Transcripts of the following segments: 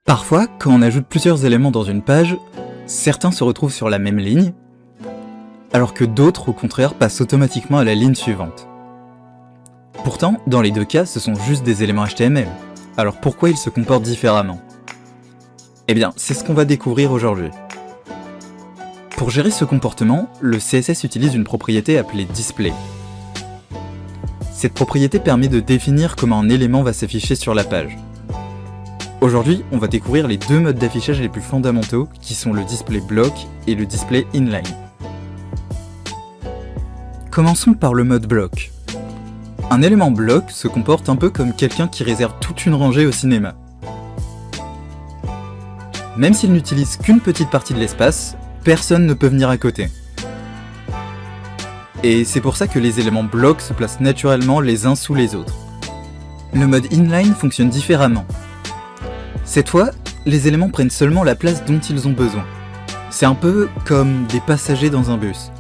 Parfois, quand on ajoute plusieurs éléments dans une page, certains se retrouvent sur la même ligne, alors que d'autres, au contraire, passent automatiquement à la ligne suivante. Pourtant, dans les deux cas, ce sont juste des éléments HTML. Alors pourquoi ils se comportent différemment? Eh bien, c'est ce qu'on va découvrir aujourd'hui. Pour gérer ce comportement, le CSS utilise une propriété appelée display. Cette propriété permet de définir comment un élément va s'afficher sur la page. Aujourd'hui, on va découvrir les deux modes d'affichage les plus fondamentaux, qui sont le display block et le display inline. Commençons par le mode block. Un élément bloc se comporte un peu comme quelqu'un qui réserve toute une rangée au cinéma. Même s'il n'utilise qu'une petite partie de l'espace, personne ne peut venir à côté. Et c'est pour ça que les éléments blocs se placent naturellement les uns sous les autres. Le mode inline fonctionne différemment. Cette fois, les éléments prennent seulement la place dont ils ont besoin. C'est un peu comme des passagers dans un bus.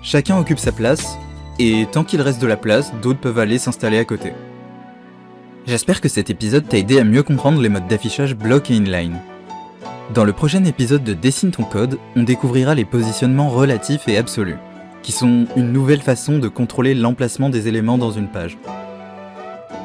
Chacun occupe sa place, et tant qu'il reste de la place, d'autres peuvent aller s'installer à côté. J'espère que cet épisode t'a aidé à mieux comprendre les modes d'affichage block et inline. Dans le prochain épisode de Dessine ton code, on découvrira les positionnements relatifs et absolus, qui sont une nouvelle façon de contrôler l'emplacement des éléments dans une page.